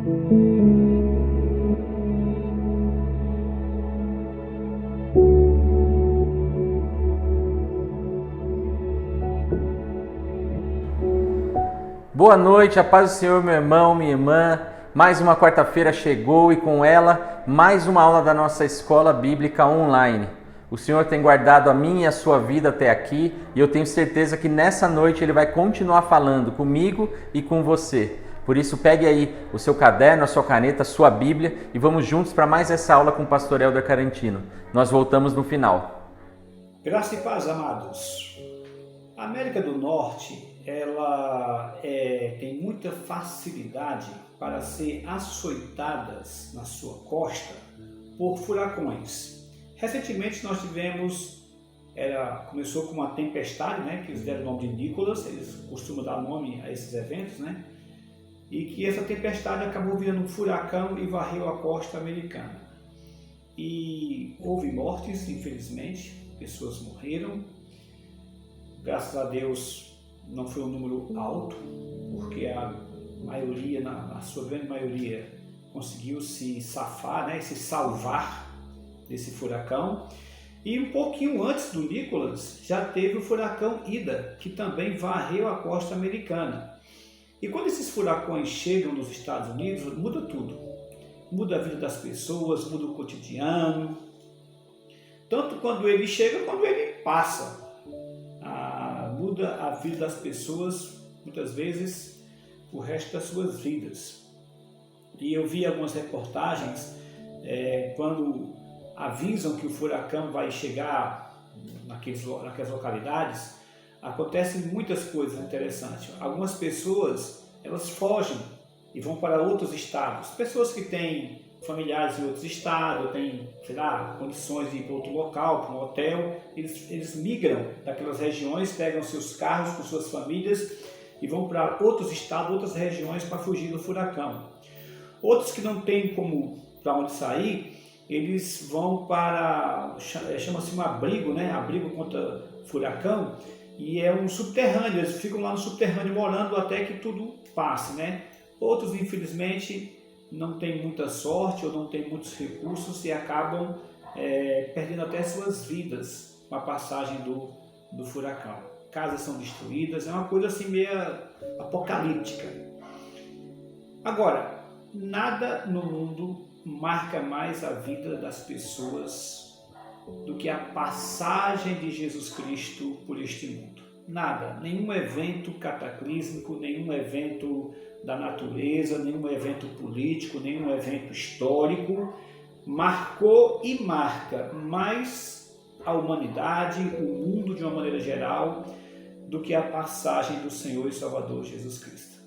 Boa noite, a paz do Senhor, meu irmão, minha irmã. Mais uma quarta-feira chegou e com ela mais uma aula da nossa escola bíblica online. O Senhor tem guardado a minha e a sua vida até aqui e eu tenho certeza que nessa noite Ele vai continuar falando comigo e com você. Por isso pegue aí o seu caderno, a sua caneta, a sua Bíblia e vamos juntos para mais essa aula com o pastor Helder Carantino. Nós voltamos no final. Graça e paz, amados. A América do Norte, ela tem muita facilidade para ser açoitadas na sua costa por furacões. Recentemente nós tivemos, começou com uma tempestade, que eles deram o nome de Nicholas, eles costumam dar nome a esses eventos, e que essa tempestade acabou virando um furacão e varreu a costa americana. E houve mortes, infelizmente, pessoas morreram. Graças a Deus não foi um número alto, porque a maioria, na sua grande maioria, conseguiu se safar, se salvar desse furacão. E um pouquinho antes do Nicholas já teve o furacão Ida, que também varreu a costa americana. E quando esses furacões chegam nos Estados Unidos, muda tudo. Muda a vida das pessoas, muda o cotidiano. Tanto quando ele chega, quando ele passa. Muda a vida das pessoas, muitas vezes, o resto das suas vidas. E eu vi algumas reportagens, quando avisam que o furacão vai chegar naquelas localidades, acontecem muitas coisas interessantes. Algumas pessoas, elas fogem e vão para outros estados. Pessoas que têm familiares em outros estados, têm, condições de ir para outro local, para um hotel, eles migram daquelas regiões, pegam seus carros com suas famílias e vão para outros estados, outras regiões para fugir do furacão. Outros que não têm para onde sair, eles vão para, chama-se um abrigo, abrigo contra furacão, e é um subterrâneo, eles ficam lá no subterrâneo morando até que tudo passe, Outros, infelizmente, não têm muita sorte ou não têm muitos recursos e acabam perdendo até suas vidas com a passagem do furacão. Casas são destruídas, é uma coisa assim meio apocalíptica. Agora, nada no mundo marca mais a vida das pessoas do que a passagem de Jesus Cristo por este mundo. Nada, nenhum evento cataclísmico, nenhum evento da natureza, nenhum evento político, nenhum evento histórico marcou e marca mais a humanidade, o mundo de uma maneira geral, do que a passagem do Senhor e Salvador Jesus Cristo.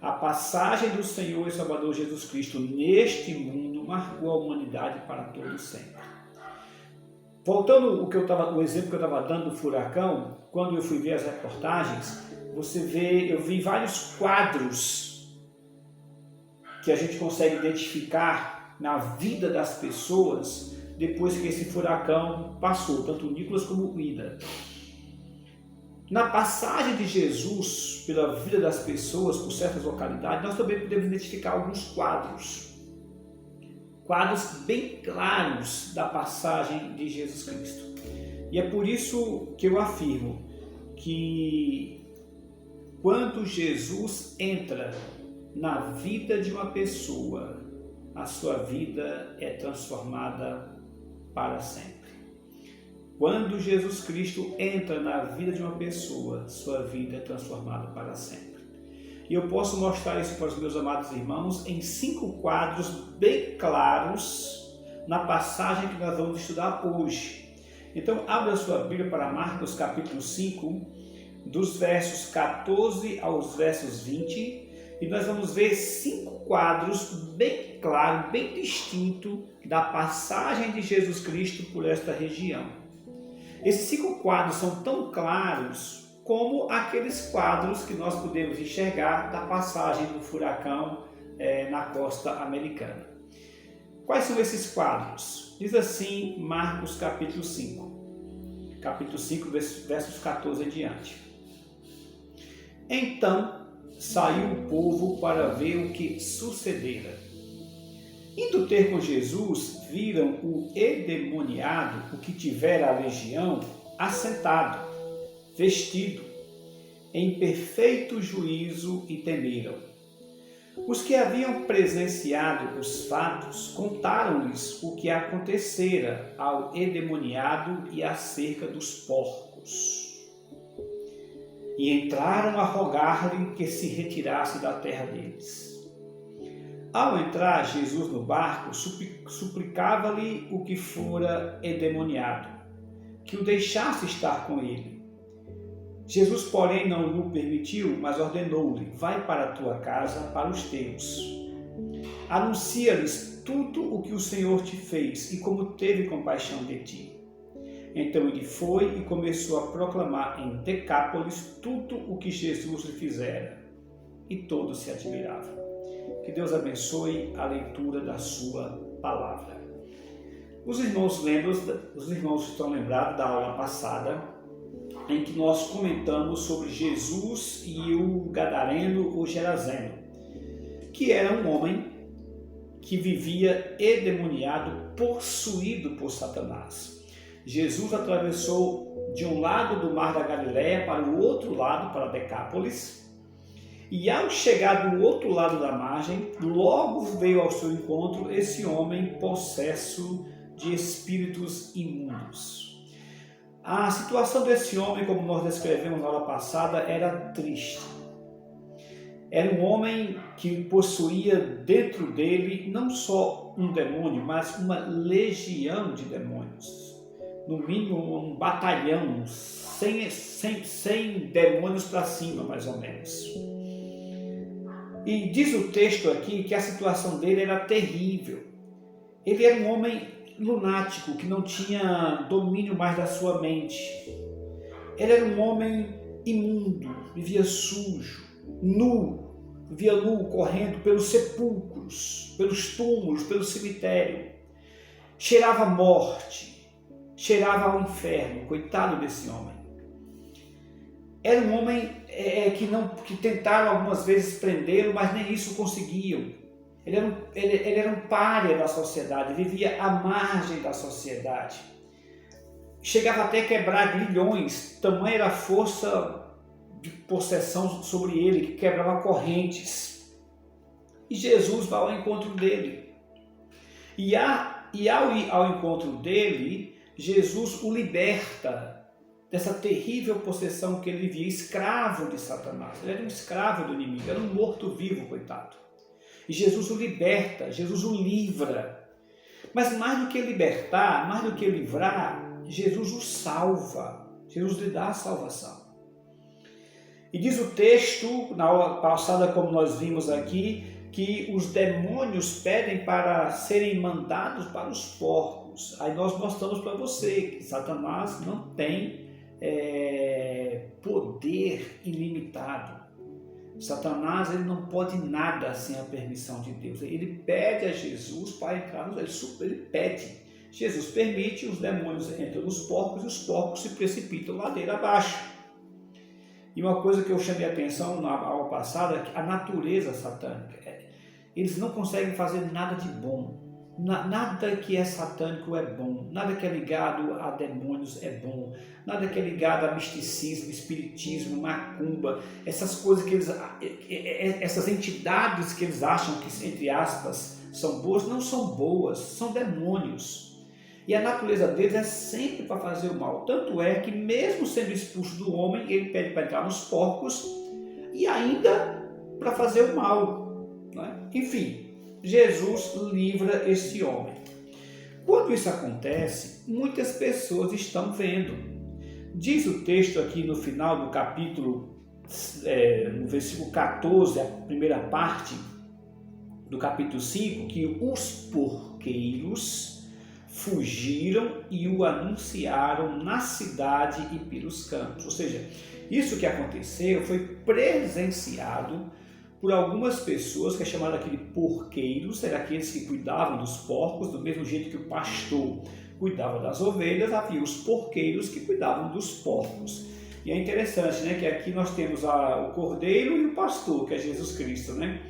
A passagem do Senhor e Salvador Jesus Cristo neste mundo marcou a humanidade para todo sempre. Voltando o exemplo que eu estava dando do furacão, quando eu fui ver as reportagens, eu vi vários quadros que a gente consegue identificar na vida das pessoas depois que esse furacão passou, tanto o Nicholas como o Ida. Na passagem de Jesus pela vida das pessoas por certas localidades, nós também podemos identificar alguns quadros bem claros da passagem de Jesus Cristo. E é por isso que eu afirmo que quando Jesus entra na vida de uma pessoa, a sua vida é transformada para sempre. Quando Jesus Cristo entra na vida de uma pessoa, sua vida é transformada para sempre. E eu posso mostrar isso para os meus amados irmãos em 5 quadros bem claros na passagem que nós vamos estudar hoje. Então, abra a sua Bíblia para Marcos capítulo 5, dos versos 14 aos versos 20, e nós vamos ver 5 quadros bem claros, bem distintos da passagem de Jesus Cristo por esta região. Esses 5 quadros são tão claros como aqueles quadros que nós podemos enxergar da passagem do furacão na costa americana. Quais são esses quadros? Diz assim Marcos capítulo 5, versos 14 em diante. Então, saiu o povo para ver o que sucedera. Indo ter com Jesus, viram o endemoniado, o que tivera a legião, assentado, vestido, em perfeito juízo, e temeram. Os que haviam presenciado os fatos contaram-lhes o que acontecera ao endemoniado e acerca dos porcos. E entraram a rogar-lhe que se retirasse da terra deles. Ao entrar Jesus no barco, suplicava-lhe o que fora endemoniado, que o deixasse estar com ele. Jesus, porém, não lhe permitiu, mas ordenou-lhe: vai para a tua casa, para os teus. Anuncia-lhes tudo o que o Senhor te fez e como teve compaixão de ti. Então ele foi e começou a proclamar em Decápolis tudo o que Jesus lhe fizera. E todos se admiravam. Que Deus abençoe a leitura da sua palavra. Os irmãos estão lembrados da aula passada, em que nós comentamos sobre Jesus e o gadareno ou Gerazeno, que era um homem que vivia endemoniado, possuído por Satanás. Jesus atravessou de um lado do mar da Galileia para o outro lado, para Decápolis, e ao chegar do outro lado da margem, logo veio ao seu encontro esse homem possesso de espíritos imundos. A situação desse homem, como nós descrevemos na aula passada, era triste. Era um homem que possuía dentro dele não só um demônio, mas uma legião de demônios. No mínimo um batalhão, 100 demônios para cima, mais ou menos. E diz o texto aqui que a situação dele era terrível. Ele era um homem lunático, que não tinha domínio mais da sua mente. Ele era um homem imundo, vivia sujo, vivia nu, correndo pelos sepulcros, pelos túmulos, pelo cemitério. Cheirava a morte, cheirava ao inferno, coitado desse homem. Era um homem que tentaram algumas vezes prendê-lo, mas nem isso conseguiam. Ele era um pária da sociedade, vivia à margem da sociedade. Chegava até a quebrar grilhões, tamanha era a força de possessão sobre ele, que quebrava correntes. E Jesus vai ao encontro dele. E ao ir ao encontro dele, Jesus o liberta dessa terrível possessão que ele vivia, escravo de Satanás. Ele era um escravo do inimigo, era um morto-vivo, coitado. E Jesus o liberta, Jesus o livra. Mas mais do que libertar, mais do que livrar, Jesus o salva. Jesus lhe dá a salvação. E diz o texto, na aula passada, como nós vimos aqui, que os demônios pedem para serem mandados para os porcos. Aí nós mostramos para você que Satanás não tem poder ilimitado. Satanás ele não pode nada sem a permissão de Deus. Ele pede a Jesus para entrar ele pede. Jesus permite, os demônios entram nos porcos e os porcos se precipitam ladeira abaixo. E uma coisa que eu chamei a atenção na aula passada é que a natureza satânica, eles não conseguem fazer nada de bom. Nada que é satânico é bom, nada que é ligado a demônios é bom, nada que é ligado a misticismo, espiritismo, macumba, essas coisas essas entidades que eles acham que, entre aspas, são boas, não são boas, são demônios. E a natureza deles é sempre para fazer o mal. Tanto é que, mesmo sendo expulso do homem, ele pede para entrar nos porcos e ainda para fazer o mal. Não é? Enfim, Jesus livra esse homem. Quando isso acontece, muitas pessoas estão vendo. Diz o texto aqui no final do capítulo, no versículo 14, a primeira parte do capítulo 5, que os porqueiros fugiram e o anunciaram na cidade e pelos campos. Ou seja, isso que aconteceu foi presenciado por algumas pessoas, que é chamado aqui de porqueiros, eram aqueles que cuidavam dos porcos, do mesmo jeito que o pastor cuidava das ovelhas, havia os porqueiros que cuidavam dos porcos. E é interessante, né, que aqui nós temos o cordeiro e o pastor, que é Jesus Cristo, né?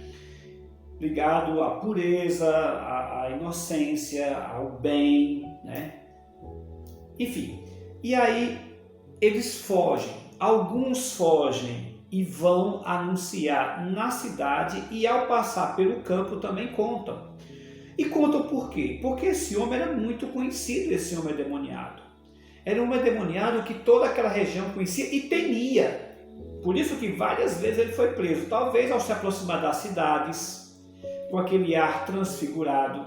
Ligado à pureza, à inocência, ao bem, né? Enfim, e aí eles fogem, alguns fogem e vão anunciar na cidade e ao passar pelo campo também contam. E contam por quê? Porque esse homem era muito conhecido, esse homem endemoniado. Era um endemoniado que toda aquela região conhecia e temia. Por isso que várias vezes ele foi preso, talvez ao se aproximar das cidades, com aquele ar transfigurado,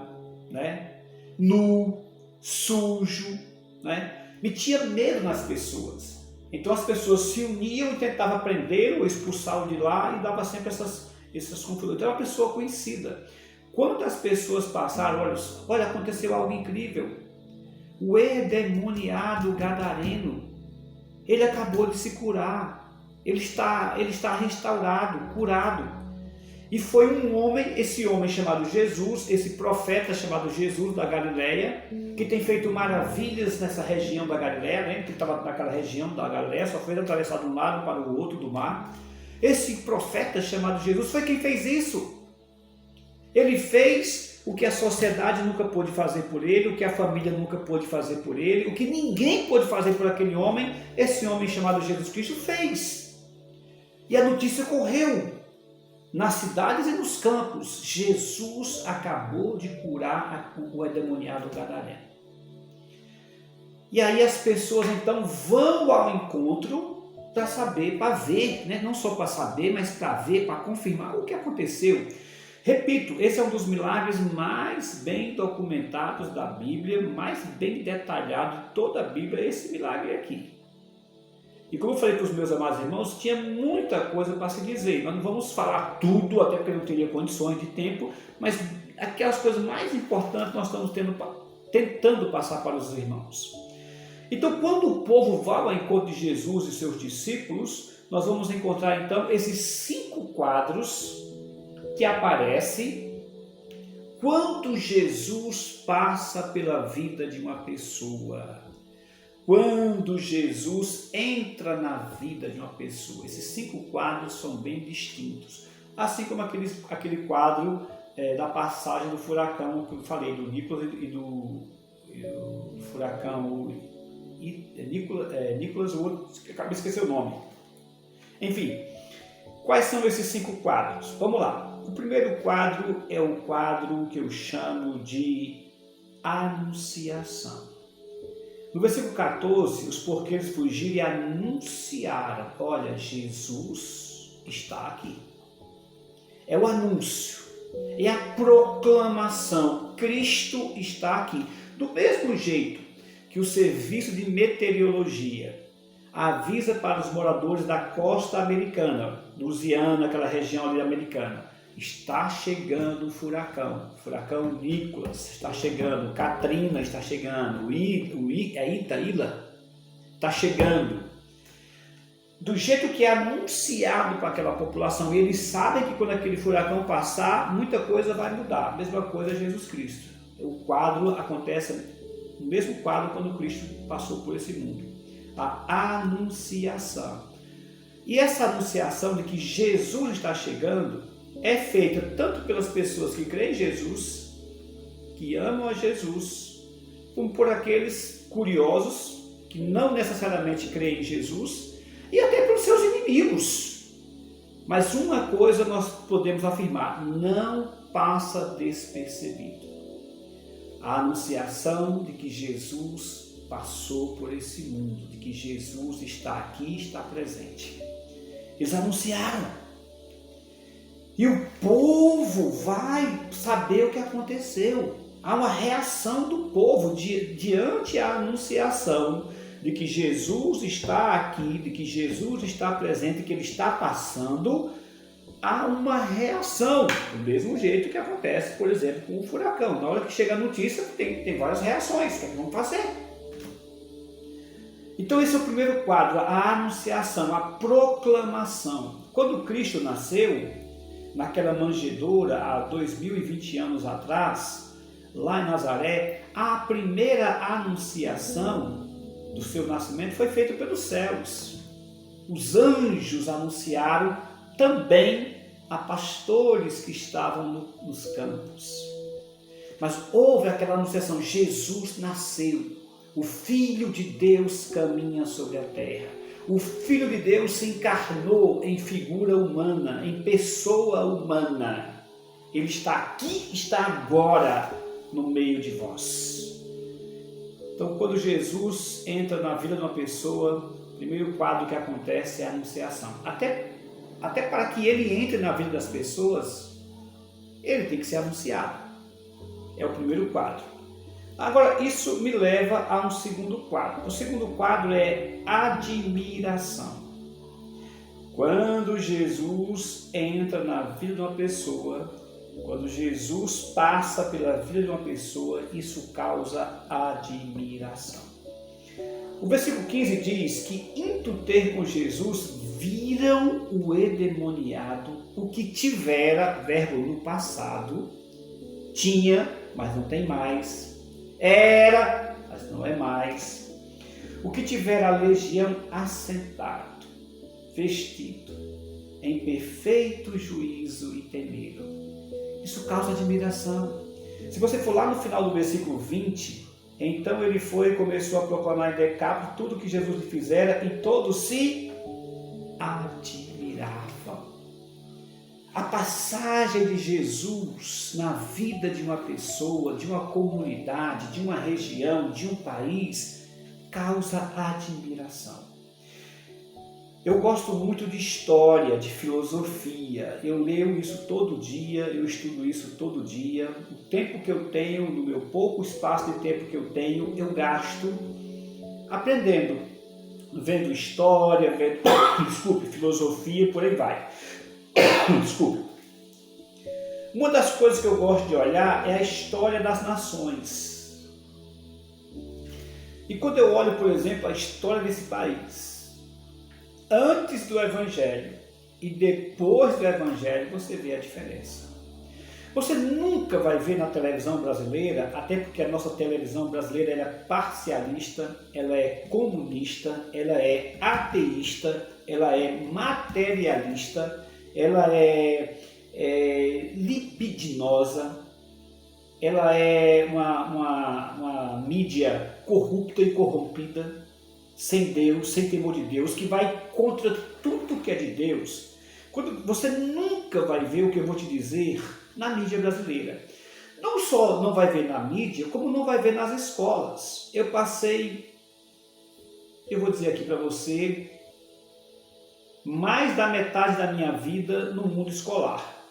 né? Nu, sujo, né? Metia medo nas pessoas. Então as pessoas se uniam e tentavam prendê-lo, expulsá-lo de lá e dava sempre essas confusões. Então era uma pessoa conhecida. Quantas pessoas passaram, olha, aconteceu algo incrível. O endemoniado gadareno, ele acabou de se curar. Ele está restaurado, curado. E foi um homem, esse homem chamado Jesus, esse profeta chamado Jesus da Galileia, que tem feito maravilhas nessa região da Galileia, né? Que estava naquela região da Galileia, só fez atravessar de um lado para o outro do mar. Esse profeta chamado Jesus foi quem fez isso. Ele fez o que a sociedade nunca pôde fazer por ele, o que a família nunca pôde fazer por ele, o que ninguém pôde fazer por aquele homem, esse homem chamado Jesus Cristo fez. E a notícia correu nas cidades e nos campos. Jesus acabou de curar o endemoniado gadareno. E aí as pessoas então vão ao encontro para saber, para ver, né? Não só para saber, mas para ver, para confirmar o que aconteceu. Repito, esse é um dos milagres mais bem documentados da Bíblia, mais bem detalhado de toda a Bíblia, esse milagre aqui. E como eu falei para os meus amados irmãos, tinha muita coisa para se dizer. Nós não vamos falar tudo, até porque não teria condições de tempo, mas aquelas coisas mais importantes nós estamos tentando passar para os irmãos. Então, quando o povo vai ao encontro de Jesus e seus discípulos, nós vamos encontrar então esses 5 quadros que aparecem quando Jesus passa pela vida de uma pessoa. Quando Jesus entra na vida de uma pessoa. Esses 5 quadros são bem distintos. Assim como aquele quadro da passagem do furacão que eu falei, do Nicolas e do furacão Nicolas, o outro, acabei de esquecer o nome. Enfim, quais são esses 5 quadros? Vamos lá. O primeiro quadro é o quadro que eu chamo de anunciação. No versículo 14, os porqueiros fugiram e anunciaram: olha, Jesus está aqui. É o anúncio, é a proclamação. Cristo está aqui. Do mesmo jeito que o serviço de meteorologia avisa para os moradores da costa americana, Louisiana, aquela região ali americana, está chegando o furacão Nicolas está chegando, Katrina está chegando, Ila está chegando. Do jeito que é anunciado para aquela população, e eles sabem que quando aquele furacão passar, muita coisa vai mudar. A mesma coisa é Jesus Cristo. O quadro acontece, o mesmo quadro quando Cristo passou por esse mundo. A anunciação. E essa anunciação de que Jesus está chegando é feita tanto pelas pessoas que creem em Jesus, que amam a Jesus, como por aqueles curiosos que não necessariamente creem em Jesus, e até pelos seus inimigos. Mas uma coisa nós podemos afirmar: não passa despercebido. A anunciação de que Jesus passou por esse mundo, de que Jesus está aqui, está presente. Eles anunciaram. E o povo vai saber o que aconteceu. Há uma reação do povo diante da anunciação de que Jesus está aqui, de que Jesus está presente, que ele está passando. Há uma reação, do mesmo jeito que acontece, por exemplo, com o furacão. Na hora que chega a notícia, tem várias reações. O que vão fazer? Então esse é o primeiro quadro, a anunciação, a proclamação. Quando Cristo nasceu, naquela manjedoura, há 2020 anos atrás, lá em Nazaré, a primeira anunciação do seu nascimento foi feita pelos céus. Os anjos anunciaram também a pastores que estavam nos campos. Mas houve aquela anunciação: Jesus nasceu, o Filho de Deus caminha sobre a terra. O Filho de Deus se encarnou em figura humana, em pessoa humana. Ele está aqui, está agora no meio de vós. Então, quando Jesus entra na vida de uma pessoa, o primeiro quadro que acontece é a anunciação. Até para que ele entre na vida das pessoas, ele tem que ser anunciado. É o primeiro quadro. Agora, isso me leva a um segundo quadro. O segundo quadro é admiração. Quando Jesus entra na vida de uma pessoa, quando Jesus passa pela vida de uma pessoa, isso causa admiração. O versículo 15 diz que, indo ter com Jesus, viram o endemoniado, o que tivera, verbo no passado, tinha, mas não tem mais, era, mas não é mais, o que tivera a legião assentado, vestido, em perfeito juízo e temeram. Isso causa admiração. Se você for lá no final do versículo 20, então ele foi e começou a proclamar em Decápolis tudo que Jesus lhe fizera, e todos se admiravam. A passagem de Jesus na vida de uma pessoa, de uma comunidade, de uma região, de um país, causa admiração. Eu gosto muito de história, de filosofia. Eu leio isso todo dia, eu estudo isso todo dia. O tempo que eu tenho, no meu pouco espaço de tempo que eu tenho, eu gasto aprendendo, vendo história, vendo, filosofia, por aí vai. Desculpe. Uma das coisas que eu gosto de olhar é a história das nações. E quando eu olho, por exemplo, a história desse país, antes do Evangelho e depois do Evangelho, você vê a diferença. Você nunca vai ver na televisão brasileira, até porque a nossa televisão brasileira ela é parcialista, ela é comunista, ela é ateísta, ela é materialista, ela é libidinosa, ela é uma mídia corrupta e corrompida, sem Deus, sem temor de Deus, que vai contra tudo que é de Deus. Quando você nunca vai ver o que eu vou te dizer na mídia brasileira. Não só não vai ver na mídia, como não vai ver nas escolas. Eu vou dizer aqui para você, mais da metade da minha vida no mundo escolar,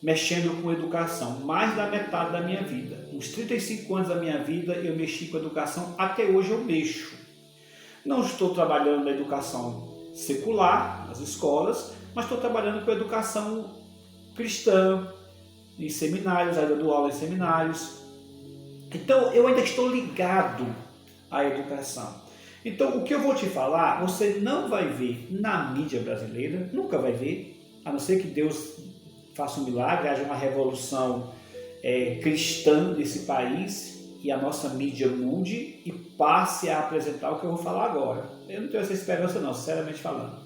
mexendo com educação, mais da metade da minha vida. Uns 35 anos da minha vida eu mexi com educação, até hoje eu mexo. Não estou trabalhando na educação secular, nas escolas, mas estou trabalhando com a educação cristã, em seminários, ainda dou aula em seminários. Então eu ainda estou ligado à educação. Então o que eu vou te falar, você não vai ver na mídia brasileira, nunca vai ver, a não ser que Deus faça um milagre, haja uma revolução cristã desse país e a nossa mídia mude e passe a apresentar o que eu vou falar agora. Eu não tenho essa esperança não, sinceramente falando.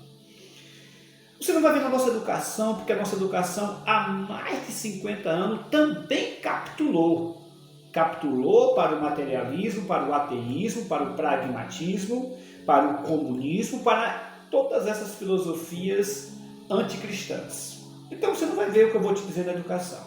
Você não vai ver na nossa educação, porque a nossa educação há mais de 50 anos também capitulou. Capitulou para o materialismo, para o ateísmo, para o pragmatismo, para o comunismo, para todas essas filosofias anticristãs. Então você não vai ver o que eu vou te dizer na educação.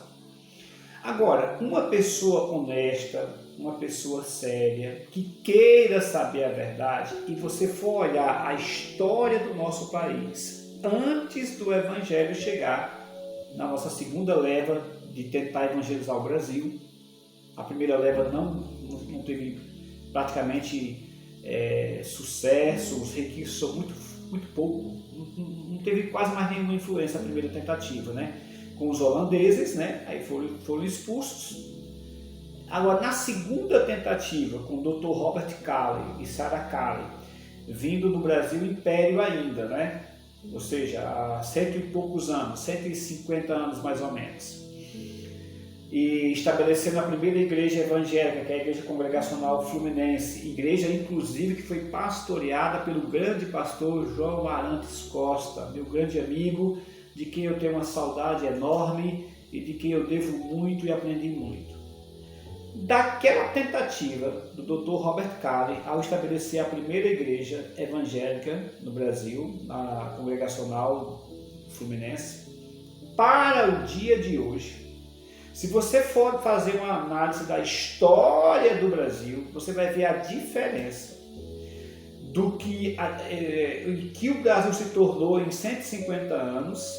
Agora, uma pessoa honesta, uma pessoa séria, que queira saber a verdade, e você for olhar a história do nosso país, antes do Evangelho chegar na nossa segunda leva de tentar evangelizar o Brasil, a primeira leva não teve praticamente sucesso, os requisitos são muito pouco, não teve quase mais nenhuma influência a primeira tentativa, né? Com os holandeses, né? Aí foram expulsos. Agora, na segunda tentativa, com o Dr. Robert Calley e Sarah Calley, vindo do Brasil Império ainda, né? Ou seja, há 100 e poucos anos, 150 anos mais ou menos. e estabelecendo a primeira igreja evangélica, que é a Igreja Congregacional Fluminense, igreja inclusive que foi pastoreada pelo grande pastor João Arantes Costa, meu grande amigo, de quem eu tenho uma saudade enorme e de quem eu devo muito e aprendi muito. Daquela tentativa do Dr. Robert Calley ao estabelecer a primeira igreja evangélica no Brasil, na Congregacional Fluminense, para o dia de hoje, se você for fazer uma análise da história do Brasil, você vai ver a diferença do que o Brasil se tornou em 150 anos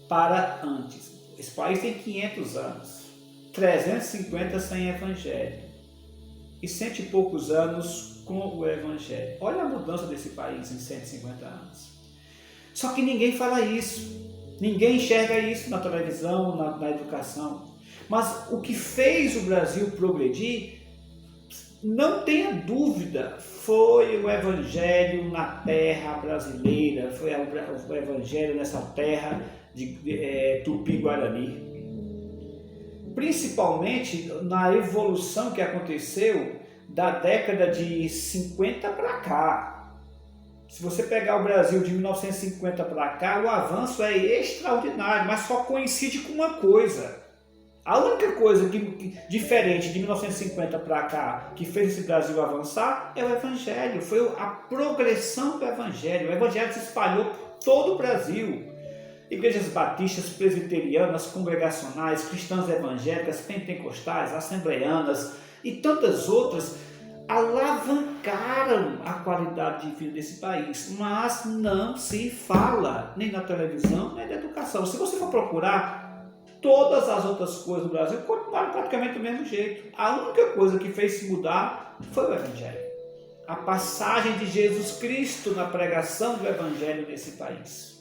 para antes. Esse país tem 500 anos, 350 sem evangelho e 100 e poucos anos com o evangelho. Olha a mudança desse país em 150 anos. Só que ninguém fala isso. Ninguém enxerga isso na televisão, na educação. Mas o que fez o Brasil progredir, não tenha dúvida, foi o Evangelho na terra brasileira, foi o Evangelho nessa terra de Tupi-Guarani. Principalmente na evolução que aconteceu da década de 50 para cá. Se você pegar o Brasil de 1950 para cá, o avanço é extraordinário, mas só coincide com uma coisa. A única coisa diferente de 1950 para cá que fez esse Brasil avançar é o Evangelho, foi a progressão do Evangelho. O Evangelho se espalhou por todo o Brasil. Igrejas batistas, presbiterianas, congregacionais, cristãs evangélicas, pentecostais, assembleianas e tantas outras alavancaram a qualidade de vida desse país, mas não se fala nem na televisão, nem na educação. Se você for procurar, todas as outras coisas do Brasil continuaram praticamente do mesmo jeito. A única coisa que fez se mudar foi o Evangelho. A passagem de Jesus Cristo na pregação do Evangelho nesse país.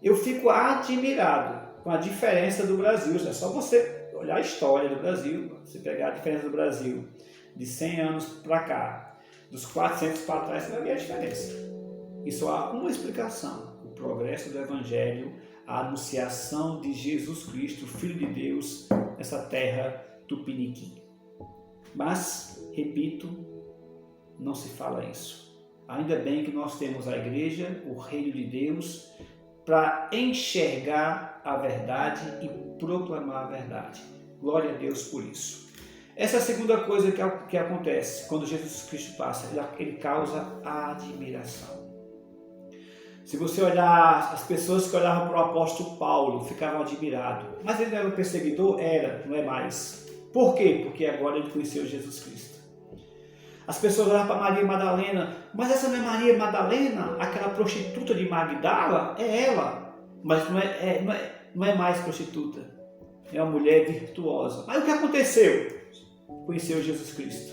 Eu fico admirado com a diferença do Brasil. É só você olhar a história do Brasil, você pegar a diferença do Brasil de 100 anos para cá, dos 400 para trás, você vai ver a diferença. E só há uma explicação: o progresso do Evangelho, a anunciação de Jesus Cristo, Filho de Deus, nessa terra tupiniquim. Mas, repito, não se fala isso. Ainda bem que nós temos a igreja, o reino de Deus, para enxergar a verdade e proclamar a verdade. Glória a Deus por isso. Essa é a segunda coisa que acontece quando Jesus Cristo passa. Ele causa admiração. Se você olhar, as pessoas que olhavam para o apóstolo Paulo ficavam admirados. Mas ele era um perseguidor? Era, não é mais. Por quê? Porque agora ele conheceu Jesus Cristo. As pessoas olhavam para Maria Madalena. Mas essa não é Maria Madalena? Aquela prostituta de Magdala? É ela. Mas não é mais prostituta. É uma mulher virtuosa. Mas o que aconteceu? Conheceu Jesus Cristo.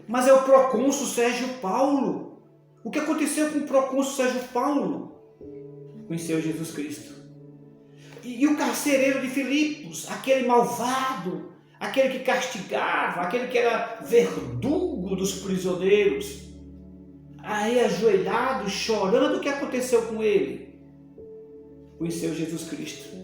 Mas é o procônsul Sérgio Paulo. O que aconteceu com o procônsul Sérgio Paulo? Conheceu Jesus Cristo. E o carcereiro de Filipos, aquele malvado, aquele que castigava, aquele que era verdugo dos prisioneiros, aí ajoelhado, chorando, o que aconteceu com ele? Conheceu Jesus Cristo.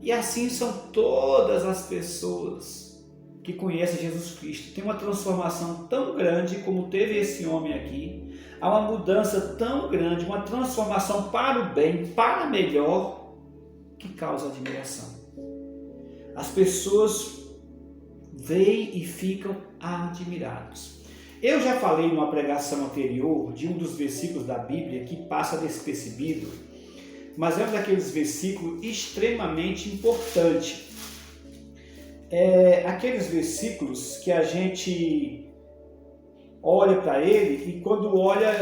E assim são todas as pessoas que conhecem Jesus Cristo. Tem uma transformação tão grande como teve esse homem aqui. Há uma mudança tão grande, uma transformação para o bem, para melhor, que causa admiração. As pessoas veem e ficam admirados. Eu já falei numa pregação anterior de um dos versículos da Bíblia que passa despercebido, mas é um daqueles versículos extremamente importante. Aqueles versículos que a gente olha para ele e quando olha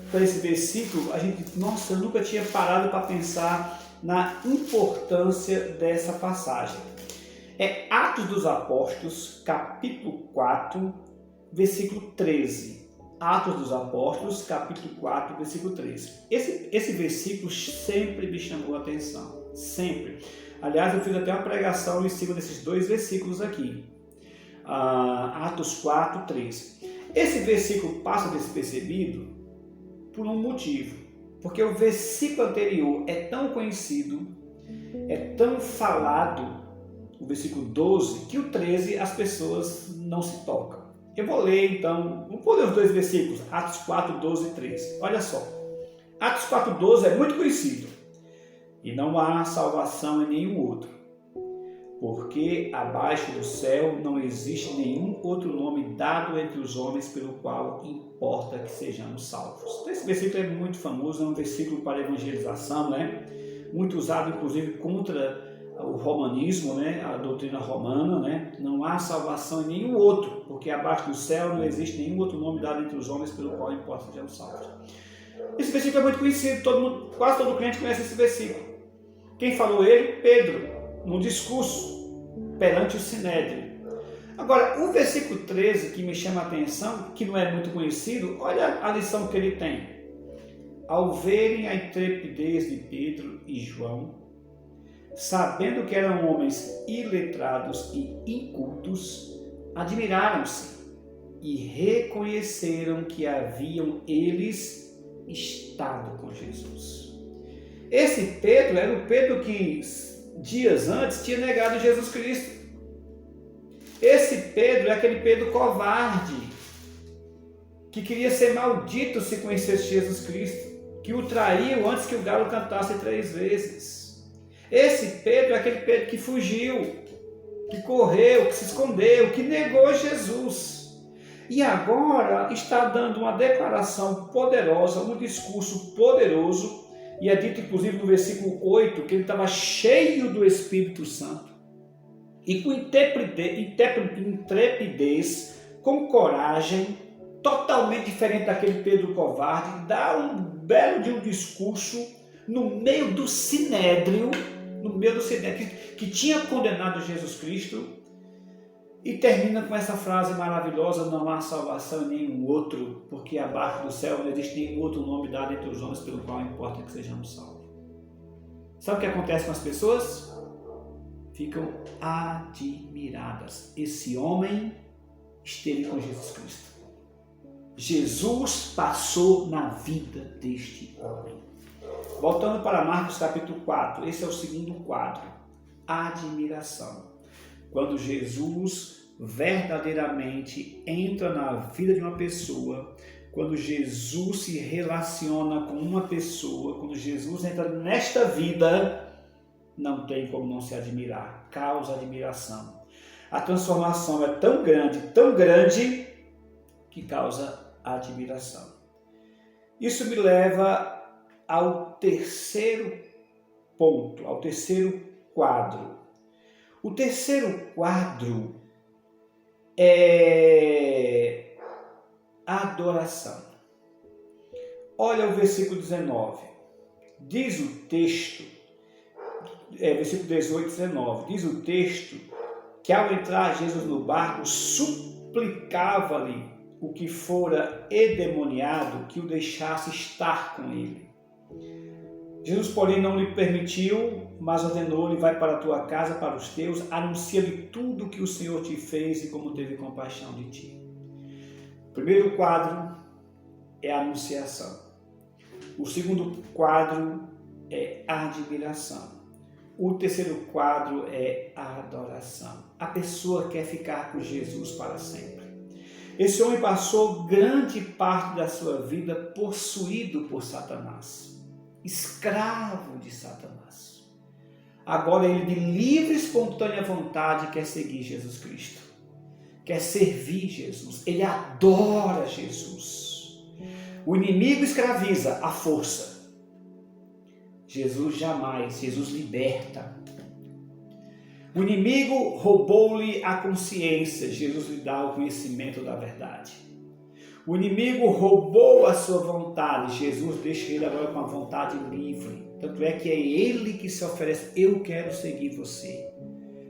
para esse versículo, a gente, nossa, eu nunca tinha parado para pensar na importância dessa passagem. É Atos dos Apóstolos, capítulo 4, versículo 13. Atos dos Apóstolos, capítulo 4, versículo 13. Esse versículo sempre me chamou a atenção, sempre. Aliás, eu fiz até uma pregação em cima desses dois versículos aqui. Atos 4, 13. Esse versículo passa despercebido por um motivo. Porque o versículo anterior é tão conhecido é tão falado, o versículo 12, que o 13 as pessoas não se tocam. Eu vou ler então, vou ler os dois versículos, Atos 4, 12 e 13. Olha só, Atos 4, 12 é muito conhecido. E não há salvação em nenhum outro, porque abaixo do céu não existe nenhum outro nome dado entre os homens pelo qual importa que sejamos salvos. Esse versículo é muito famoso, é um versículo para evangelização, né? Muito usado inclusive contra o romanismo, né? A doutrina romana, né? Não há salvação em nenhum outro, porque abaixo do céu não existe nenhum outro nome dado entre os homens pelo qual importa que sejamos salvos. Esse versículo é muito conhecido, quase todo crente conhece esse versículo. Quem falou ele? Pedro, num discurso perante o Sinédrio. Agora, o versículo 13, que me chama a atenção, que não é muito conhecido, olha a lição que ele tem. Ao verem a intrepidez de Pedro e João, sabendo que eram homens iletrados e incultos, admiraram-se e reconheceram que haviam eles estado com Jesus. Esse Pedro era o Pedro que dias antes tinha negado Jesus Cristo. Esse Pedro é aquele Pedro covarde, que queria ser maldito se conhecesse Jesus Cristo, que o traiu antes que o galo cantasse 3 vezes. Esse Pedro é aquele Pedro que fugiu, que correu, que se escondeu, que negou Jesus. E agora está dando uma declaração poderosa, um discurso poderoso, e é dito inclusive no versículo 8 que ele estava cheio do Espírito Santo e com intrepidez, com coragem, totalmente diferente daquele Pedro covarde, dá um belo de um discurso no meio do Sinédrio, que tinha condenado Jesus Cristo, e termina com essa frase maravilhosa: não há salvação em nenhum outro, porque abaixo do céu não existe nenhum outro nome dado entre os homens pelo qual importa que sejamos salvos. Sabe o que acontece com as pessoas? Ficam admiradas. Esse homem esteve com Jesus Cristo. Jesus passou na vida deste homem. Voltando para Marcos capítulo 4, esse é o segundo quadro, admiração. Quando Jesus verdadeiramente entra na vida de uma pessoa, quando Jesus se relaciona com uma pessoa, quando Jesus entra nesta vida, não tem como não se admirar, causa admiração. A transformação é tão grande, que causa admiração. Isso me leva ao terceiro ponto, ao terceiro quadro. O terceiro quadro é adoração. Olha o versículo 19. Diz o texto, versículo 18 e 19, diz o texto que ao entrar Jesus no barco, suplicava-lhe o que fora endemoniado que o deixasse estar com ele. Jesus, porém, não lhe permitiu, mas ordenou-lhe: vai para a tua casa, para os teus, anuncia-lhe tudo o que o Senhor te fez e como teve compaixão de ti. O primeiro quadro é a anunciação. O segundo quadro é a admiração. O terceiro quadro é a adoração. A pessoa quer ficar com Jesus para sempre. Esse homem passou grande parte da sua vida possuído por Satanás, escravo de Satanás. Agora ele, de livre e espontânea vontade, quer seguir Jesus Cristo, quer servir Jesus, ele adora Jesus. O inimigo escraviza à força. Jesus jamais, Jesus liberta. O inimigo roubou-lhe a consciência, Jesus lhe dá o conhecimento da verdade. O inimigo roubou a sua vontade, Jesus deixa ele agora com a vontade livre. Tanto é que é ele que se oferece: eu quero seguir você,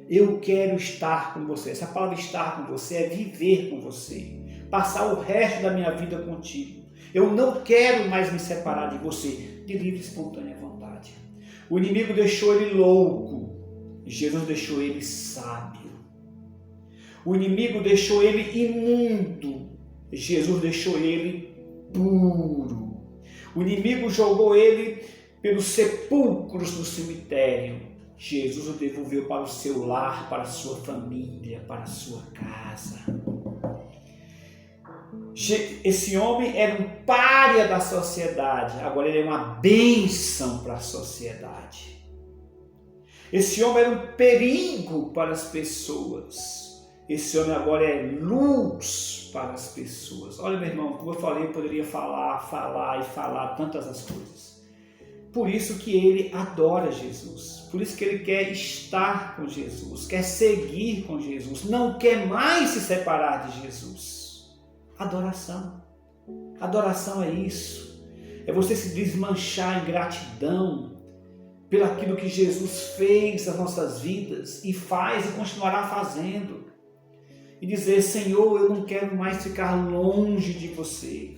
eu quero estar com você. Essa palavra estar com você é viver com você, passar o resto da minha vida contigo. Eu não quero mais me separar de você, de livre e espontânea vontade. O inimigo deixou ele louco, Jesus deixou ele sábio. O inimigo deixou ele imundo, Jesus deixou ele puro. O inimigo jogou ele pelos sepulcros do cemitério, Jesus o devolveu para o seu lar, para a sua família, para a sua casa. Esse homem era um pária da sociedade, agora ele é uma bênção para a sociedade. Esse homem era um perigo para as pessoas. Esse homem agora é luz para as pessoas. Olha, meu irmão, como eu falei, eu poderia falar tantas as coisas. Por isso que ele adora Jesus. Por isso que ele quer estar com Jesus, quer seguir com Jesus, não quer mais se separar de Jesus. Adoração. Adoração é isso. É você se desmanchar em gratidão pelo aquilo que Jesus fez nas nossas vidas e faz e continuará fazendo. E dizer, Senhor, eu não quero mais ficar longe de você.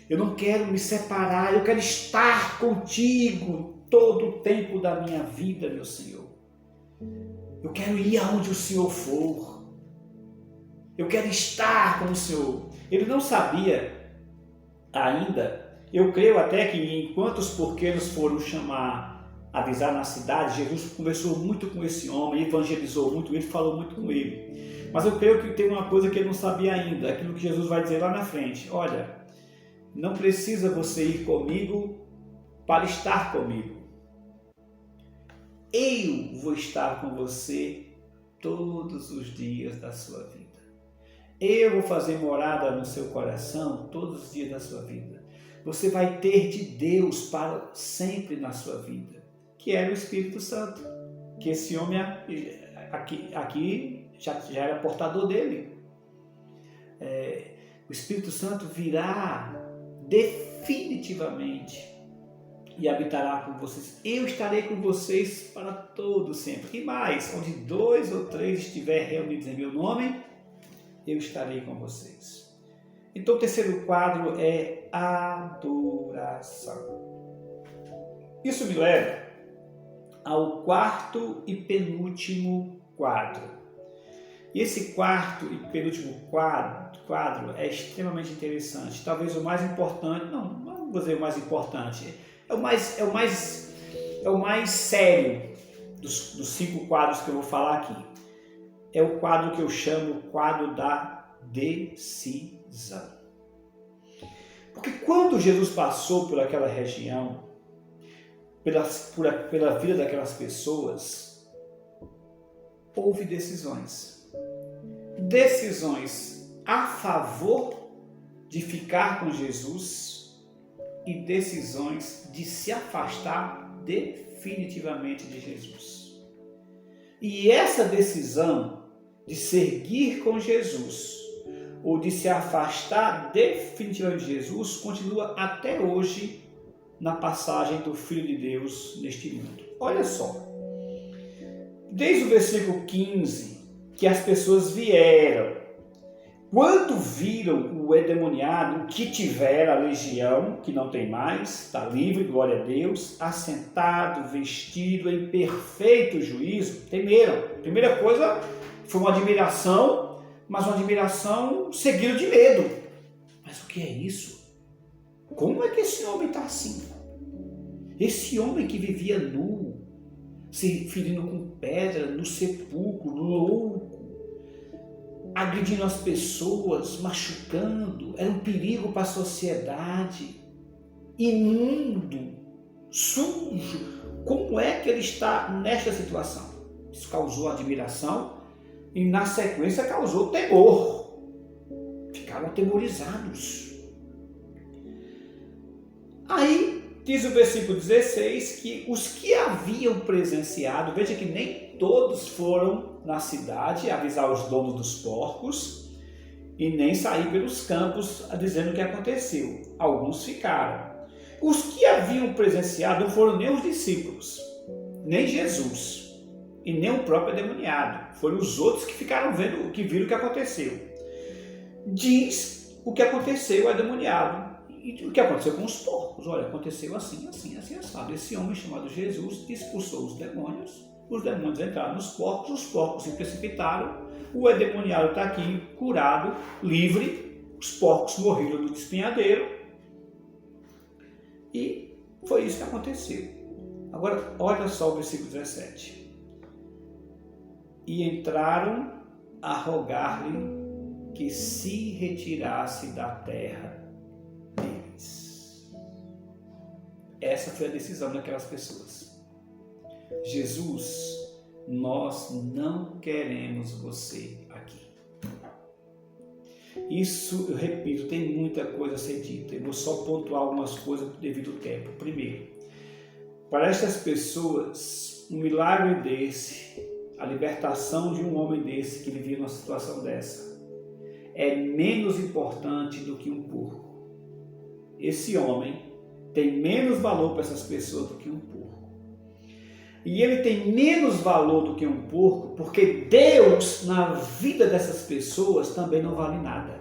Eu não quero me separar, eu quero estar contigo todo o tempo da minha vida, meu Senhor. Eu quero ir aonde o Senhor for. Eu quero estar com o Senhor. Ele não sabia ainda, eu creio até que enquanto os porqueiros foram avisar na cidade, Jesus conversou muito com esse homem, evangelizou muito ele, falou muito com ele. Mas eu creio que tem uma coisa que ele não sabia ainda, aquilo que Jesus vai dizer lá na frente. Olha, não precisa você ir comigo para estar comigo. Eu vou estar com você todos os dias da sua vida. Eu vou fazer morada no seu coração todos os dias da sua vida. Você vai ter de Deus para sempre na sua vida, que era o Espírito Santo, que esse homem aqui já era portador dele. O Espírito Santo virá definitivamente e habitará com vocês. Eu estarei com vocês para todo sempre. E mais, onde 2 ou 3 estiverem reunidos em meu nome, eu estarei com vocês. Então o terceiro quadro é adoração. Isso me leva ao quarto e penúltimo quadro. E esse quarto e penúltimo quadro é extremamente interessante. Talvez o mais importante, não vou dizer o mais importante, é o mais sério dos 5 quadros que eu vou falar aqui. É o quadro que eu chamo o quadro da decisão. Porque quando Jesus passou por aquela região, pela vida daquelas pessoas, houve decisões. Decisões a favor de ficar com Jesus e decisões de se afastar definitivamente de Jesus. E essa decisão de seguir com Jesus ou de se afastar definitivamente de Jesus continua até hoje na passagem do Filho de Deus neste mundo. Olha só, desde o versículo 15, que as pessoas vieram, quando viram o endemoniado, que tivera a legião, que não tem mais, está livre, glória a Deus, assentado, vestido em perfeito juízo, temeram. Primeira coisa, foi uma admiração, mas uma admiração seguida de medo. Mas o que é isso? Como é que esse homem está assim? Esse homem que vivia nu, se ferindo com pedra, no sepulcro, louco, agredindo as pessoas, machucando, era um perigo para a sociedade, imundo, sujo. Como é que ele está nesta situação? Isso causou admiração e na sequência causou temor. Ficaram atemorizados. Aí diz o versículo 16 que os que haviam presenciado, veja que nem todos foram na cidade avisar os donos dos porcos e nem sair pelos campos dizendo o que aconteceu. Alguns ficaram. Os que haviam presenciado não foram nem os discípulos, nem Jesus e nem o próprio endemoniado. Foram os outros que ficaram vendo, que viram o que aconteceu. Diz o que aconteceu ao endemoniado. E o que aconteceu com os porcos? Olha, aconteceu assim, assado. Esse homem chamado Jesus expulsou os demônios entraram nos porcos, os porcos se precipitaram, o endemoniado está aqui curado, livre, os porcos morreram do despenhadeiro e foi isso que aconteceu. Agora, olha só o versículo 17. e entraram a rogar-lhe que se retirasse da terra deles. Essa foi a decisão daquelas pessoas. Jesus, nós não queremos você aqui. Isso, eu repito, tem muita coisa a ser dita. Eu vou só pontuar algumas coisas devido ao tempo. Primeiro, para estas pessoas, um milagre desse, a libertação de um homem desse que vivia numa situação dessa, é menos importante do que um porco. Esse homem tem menos valor para essas pessoas do que um porco. E ele tem menos valor do que um porco porque Deus, na vida dessas pessoas, também não vale nada.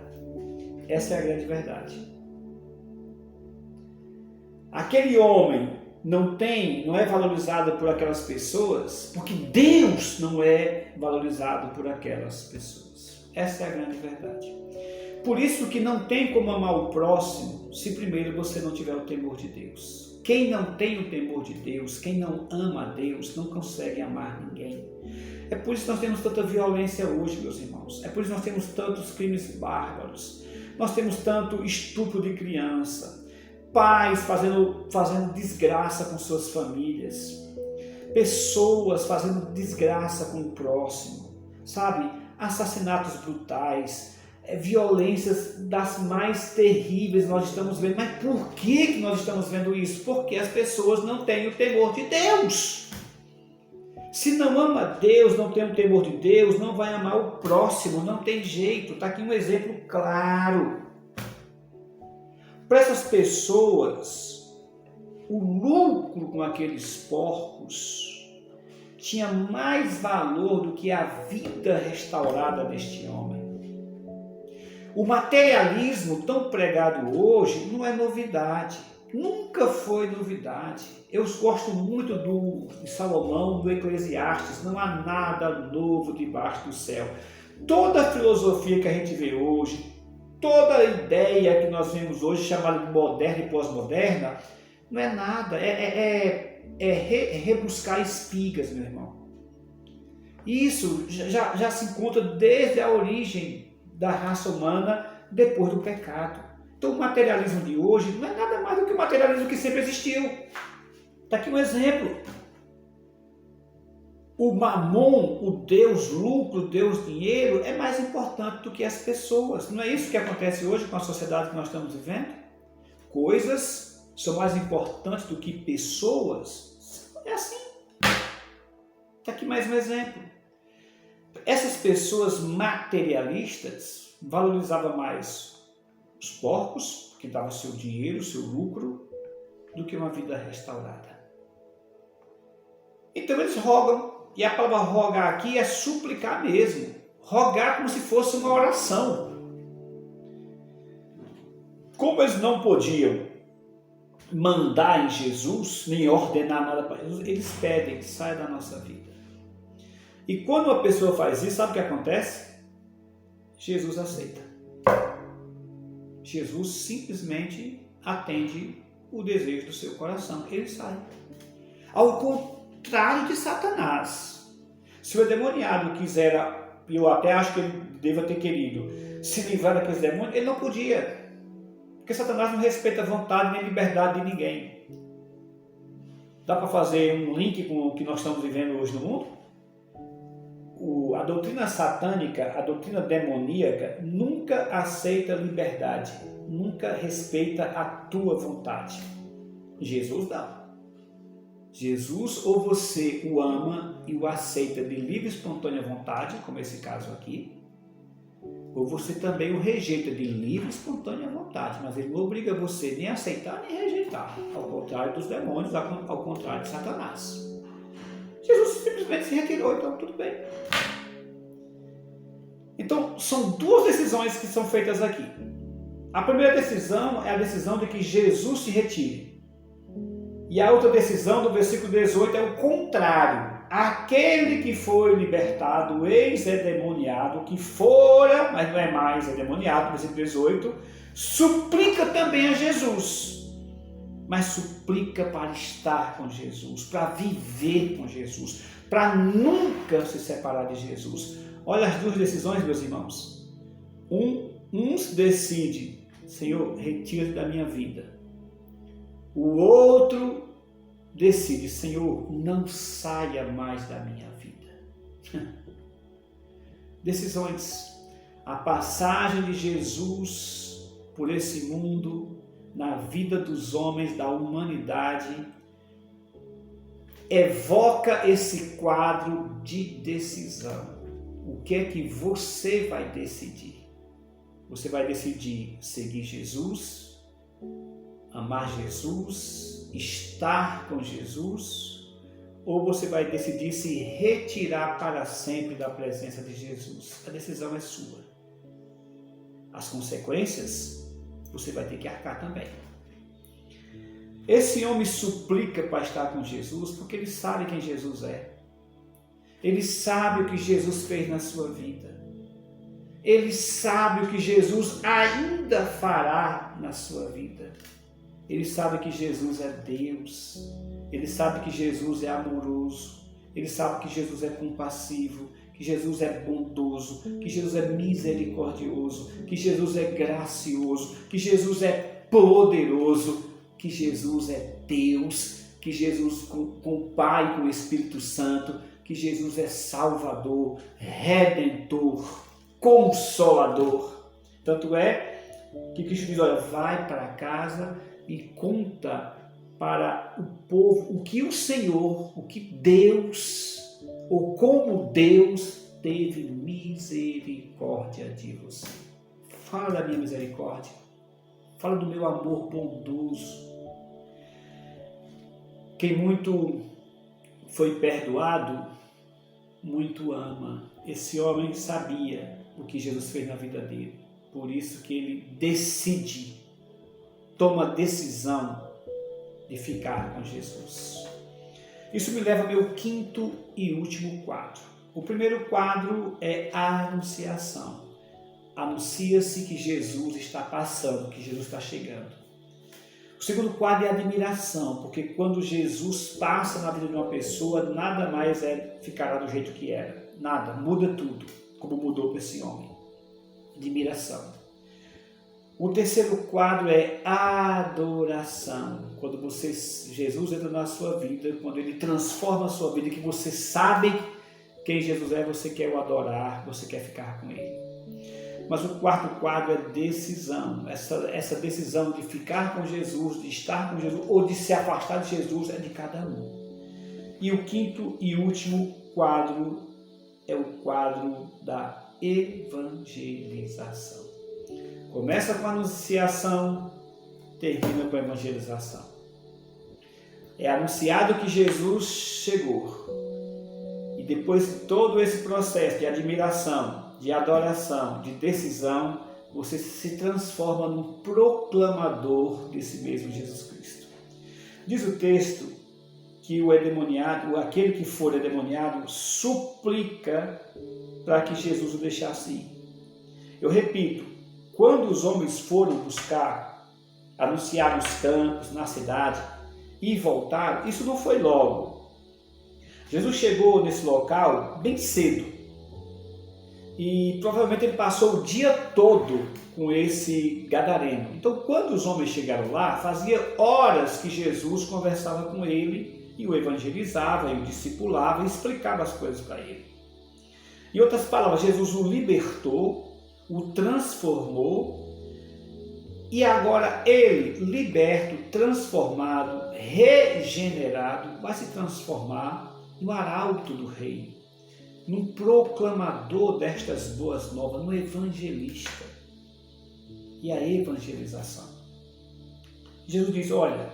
Essa é a grande verdade. Aquele homem não é valorizado por aquelas pessoas porque Deus não é valorizado por aquelas pessoas. Essa é a grande verdade. Por isso que não tem como amar o próximo se primeiro você não tiver o temor de Deus. Quem não tem o temor de Deus, quem não ama a Deus, não consegue amar ninguém. É por isso que nós temos tanta violência hoje, meus irmãos. É por isso que nós temos tantos crimes bárbaros. Nós temos tanto estupro de criança. Pais fazendo desgraça com suas famílias. Pessoas fazendo desgraça com o próximo. Sabe? Assassinatos brutais, violências das mais terríveis nós estamos vendo. Mas por que nós estamos vendo isso? Porque as pessoas não têm o temor de Deus. Se não ama Deus, não tem o temor de Deus, não vai amar o próximo, não tem jeito. Está aqui um exemplo claro. Para essas pessoas, o lucro com aqueles porcos tinha mais valor do que a vida restaurada deste homem. O materialismo tão pregado hoje não é novidade, nunca foi novidade. Eu gosto muito de Salomão, do Eclesiastes, não há nada novo debaixo do céu. Toda a filosofia que a gente vê hoje, toda a ideia que nós vemos hoje, chamada de moderna e pós-moderna, não é nada, é rebuscar espigas, meu irmão. Isso já se encontra desde a origem da raça humana depois do pecado. Então o materialismo de hoje não é nada mais do que o materialismo que sempre existiu. Está aqui um exemplo. O mamon, o Deus lucro, o Deus dinheiro, é mais importante do que as pessoas. Não é isso que acontece hoje com a sociedade que nós estamos vivendo? Coisas são mais importantes do que pessoas? É assim. Está aqui mais um exemplo. Essas pessoas materialistas valorizavam mais os porcos, que davam seu dinheiro, seu lucro, do que uma vida restaurada. Então eles rogam, e a palavra rogar aqui é suplicar mesmo. Rogar como se fosse uma oração. Como eles não podiam mandar em Jesus, nem ordenar nada para Jesus, eles pedem, sai da nossa vida. E quando uma pessoa faz isso, sabe o que acontece? Jesus aceita. Jesus simplesmente atende o desejo do seu coração. Ele sai. Ao contrário de Satanás. Se o endemoniado quisera, eu até acho que ele deva ter querido, se livrar daqueles demônios, ele não podia. Porque Satanás não respeita a vontade nem a liberdade de ninguém. Dá para fazer um link com o que nós estamos vivendo hoje no mundo? A doutrina satânica, a doutrina demoníaca, nunca aceita liberdade, nunca respeita a tua vontade. Jesus não. Jesus, ou você o ama e o aceita de livre e espontânea vontade, como esse caso aqui, ou você também o rejeita de livre e espontânea vontade, mas ele não obriga você nem a aceitar nem a rejeitar, ao contrário dos demônios, ao contrário de Satanás. Jesus simplesmente se retirou, então tudo bem. Então, são duas decisões que são feitas aqui. A primeira decisão é a decisão de que Jesus se retire. E a outra decisão do versículo 18 é o contrário. Aquele que foi libertado, ex-endemoniado, que fora, mas não é mais endemoniado, versículo 18, suplica também a Jesus. mas suplica para estar com Jesus, para viver com Jesus, para nunca se separar de Jesus. Olha as duas decisões, meus irmãos. Uns decide, Senhor, retira-te da minha vida. O outro decide, Senhor, não saia mais da minha vida. Decisões. A passagem de Jesus por esse mundo, na vida dos homens, da humanidade, evoca esse quadro de decisão. O que é que você vai decidir? Você vai decidir seguir Jesus, amar Jesus, estar com Jesus, ou você vai decidir se retirar para sempre da presença de Jesus? A decisão é sua. As consequências você vai ter que arcar também. Esse homem suplica para estar com Jesus porque ele sabe quem Jesus é. Ele sabe o que Jesus fez na sua vida. Ele sabe o que Jesus ainda fará na sua vida. Ele sabe que Jesus é Deus. Ele sabe que Jesus é amoroso. Ele sabe que Jesus é compassivo, que Jesus é bondoso, que Jesus é misericordioso, que Jesus é gracioso, que Jesus é poderoso, que Jesus é Deus, que Jesus com o Pai e com o Espírito Santo, que Jesus é Salvador, Redentor, Consolador. Tanto é que Cristo diz, olha, vai para casa e conta para o povo o que o Senhor, o que Deus, ou como Deus teve misericórdia de você. Fala da minha misericórdia. Fala do meu amor bondoso. Quem muito foi perdoado, muito ama. Esse homem sabia o que Jesus fez na vida dele. Por isso que ele decide, toma a decisão de ficar com Jesus. Isso me leva ao meu quinto e último quadro. O primeiro quadro é a anunciação. Anuncia-se que Jesus está passando, que Jesus está chegando. O segundo quadro é a admiração, porque quando Jesus passa na vida de uma pessoa, nada mais ficará do jeito que era. Nada, muda tudo, como mudou para esse homem. Admiração. O terceiro quadro é adoração. Quando Jesus entra na sua vida, quando ele transforma a sua vida, que você sabe quem Jesus é, você quer o adorar, você quer ficar com ele. Mas o quarto quadro é decisão. Essa decisão de ficar com Jesus, de estar com Jesus ou de se afastar de Jesus é de cada um. E o quinto e último quadro é o quadro da evangelização. Começa com a anunciação, termina com a evangelização. É anunciado que Jesus chegou. E depois de todo esse processo de admiração, de adoração, de decisão, você se transforma num proclamador desse mesmo Jesus Cristo. Diz o texto que o endemoniado, aquele que for endemoniado, suplica para que Jesus o deixasse ir. Eu repito, quando os homens foram buscar, anunciar nos campos, na cidade, e voltaram, isso não foi logo. Jesus chegou nesse local bem cedo. E provavelmente ele passou o dia todo com esse gadareno. Então, quando os homens chegaram lá, fazia horas que Jesus conversava com ele e o evangelizava, e o discipulava e explicava as coisas para ele. Em outras palavras, Jesus o libertou, o transformou, e agora ele, liberto, transformado, regenerado, vai se transformar no arauto do reino, num proclamador destas boas novas, no evangelista. E a evangelização. Jesus diz, olha,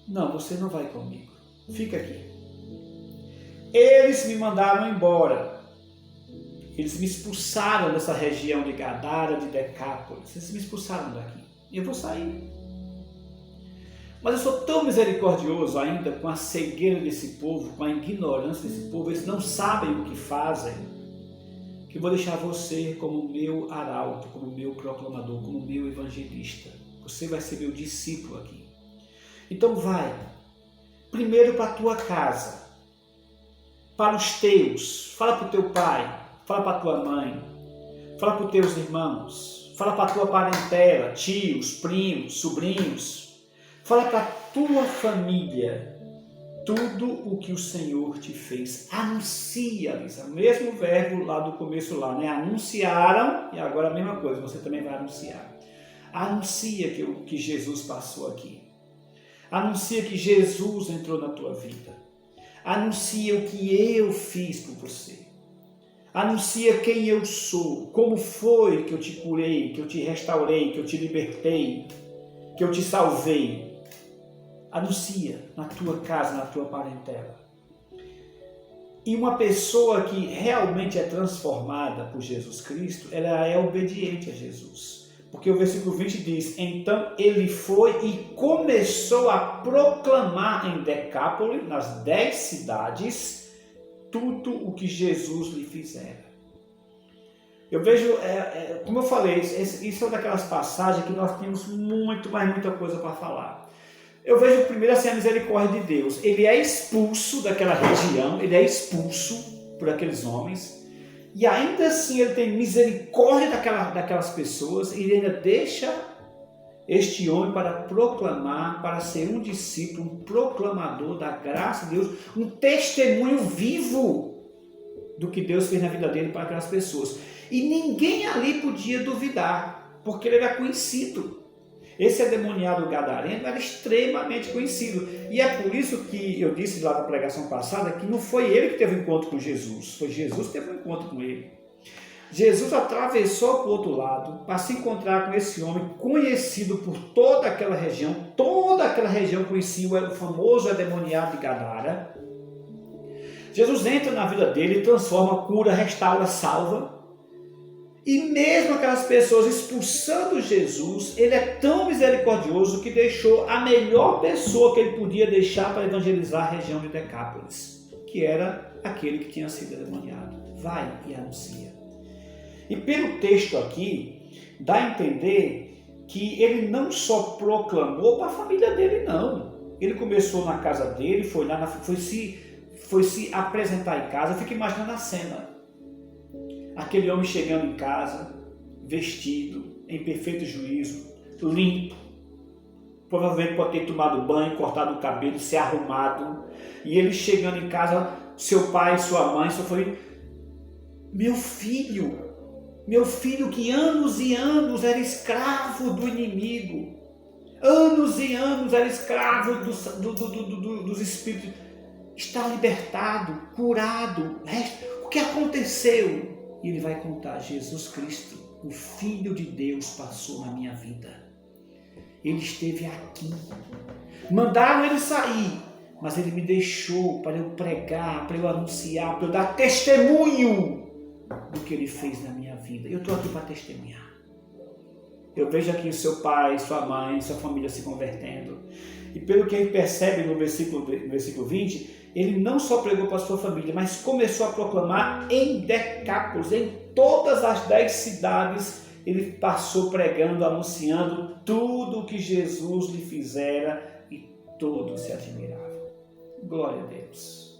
não, você não vai comigo, fica aqui. Eles me mandaram embora. Eles me expulsaram dessa região de Gadara, de Decápolis. Eles me expulsaram daqui. E eu vou sair. Mas eu sou tão misericordioso ainda com a cegueira desse povo, com a ignorância desse povo. Eles não sabem o que fazem. Que eu vou deixar você como meu arauto, como meu proclamador, como meu evangelista. Você vai ser meu discípulo aqui. Então vai, primeiro para a tua casa, para os teus, fala para o teu pai, fala para a tua mãe, fala para os teus irmãos, fala para a tua parentela, tios, primos, sobrinhos, fala para a tua família tudo o que o Senhor te fez. Anuncia, Lisa, o mesmo verbo lá do começo lá, né? Anunciaram, e agora a mesma coisa, você também vai anunciar. Anuncia que Jesus passou aqui. Anuncia que Jesus entrou na tua vida. Anuncia o que eu fiz por você. Anuncia quem eu sou, como foi que eu te curei, que eu te restaurei, que eu te libertei, que eu te salvei. Anuncia na tua casa, na tua parentela. E uma pessoa que realmente é transformada por Jesus Cristo, ela é obediente a Jesus. Porque o versículo 20 diz, então ele foi e começou a proclamar em Decápolis, nas 10 cidades, tudo o que Jesus lhe fizera. Eu vejo, como eu falei, isso é daquelas passagens que nós temos muita coisa para falar. Eu vejo primeiro assim a misericórdia de Deus. Ele é expulso daquela região, ele é expulso por aqueles homens. E ainda assim ele tem misericórdia daquelas pessoas e ele ainda deixa este homem para proclamar, para ser um discípulo, um proclamador da graça de Deus, um testemunho vivo do que Deus fez na vida dele para aquelas pessoas. E ninguém ali podia duvidar, porque ele era conhecido. Esse endemoniado gadareno era extremamente conhecido. E é por isso que eu disse lá na pregação passada que não foi ele que teve um encontro com Jesus, foi Jesus que teve um encontro com ele. Jesus atravessou para o outro lado para se encontrar com esse homem conhecido por toda aquela região conhecia o famoso endemoniado de Gadara. Jesus entra na vida dele, transforma, cura, restaura, salva. E mesmo aquelas pessoas expulsando Jesus, ele é tão misericordioso que deixou a melhor pessoa que ele podia deixar para evangelizar a região de Decápolis, que era aquele que tinha sido endemoniado. Vai e anuncia. E pelo texto aqui, dá a entender que ele não só proclamou para a família dele, não. Ele começou na casa dele, foi se apresentar em casa. Eu fico imaginando a cena. Aquele homem chegando em casa, vestido, em perfeito juízo, limpo, provavelmente pode ter tomado banho, cortado o cabelo, se arrumado, e ele chegando em casa, seu pai, sua mãe, sua família, meu filho que anos e anos era escravo do inimigo, anos e anos era escravo dos espíritos, está libertado, curado, o que aconteceu? E ele vai contar, Jesus Cristo, o Filho de Deus passou na minha vida. Ele esteve aqui. Mandaram ele sair, mas ele me deixou para eu pregar, para eu anunciar, para eu dar testemunho do que ele fez na minha vida. Eu estou aqui para testemunhar. Eu vejo aqui o seu pai, sua mãe, sua família se convertendo. E pelo que ele percebe no versículo 20, ele não só pregou para a sua família, mas começou a proclamar em Decápolis, em todas as 10 cidades, ele passou pregando, anunciando tudo o que Jesus lhe fizera e todos se admiravam. Glória a Deus.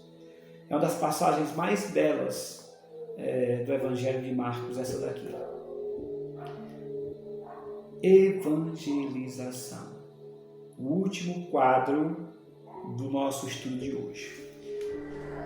É uma das passagens mais belas do Evangelho de Marcos, essa daqui. Evangelização. O último quadro do nosso estudo de hoje.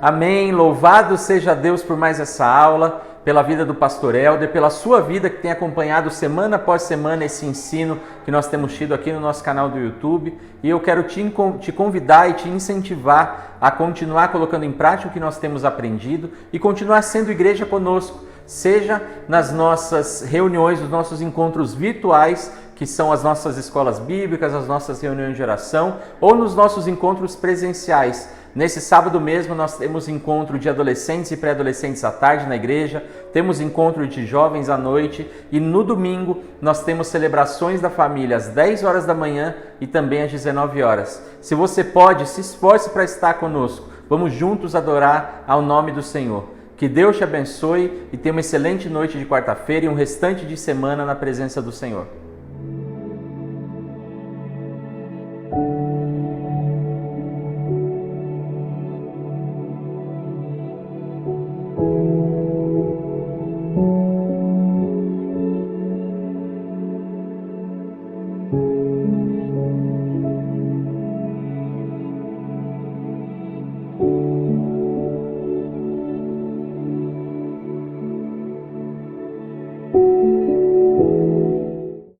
Amém, louvado seja Deus por mais essa aula, pela vida do pastor Helder, pela sua vida que tem acompanhado semana após semana esse ensino que nós temos tido aqui no nosso canal do YouTube. E eu quero te convidar e te incentivar a continuar colocando em prática o que nós temos aprendido e continuar sendo igreja conosco, seja nas nossas reuniões, nos nossos encontros virtuais, que são as nossas escolas bíblicas, as nossas reuniões de oração, ou nos nossos encontros presenciais. Nesse sábado mesmo nós temos encontro de adolescentes e pré-adolescentes à tarde na igreja, temos encontro de jovens à noite e no domingo nós temos celebrações da família às 10 horas da manhã e também às 19 horas. Se você pode, se esforce para estar conosco. Vamos juntos adorar ao nome do Senhor. Que Deus te abençoe e tenha uma excelente noite de quarta-feira e um restante de semana na presença do Senhor.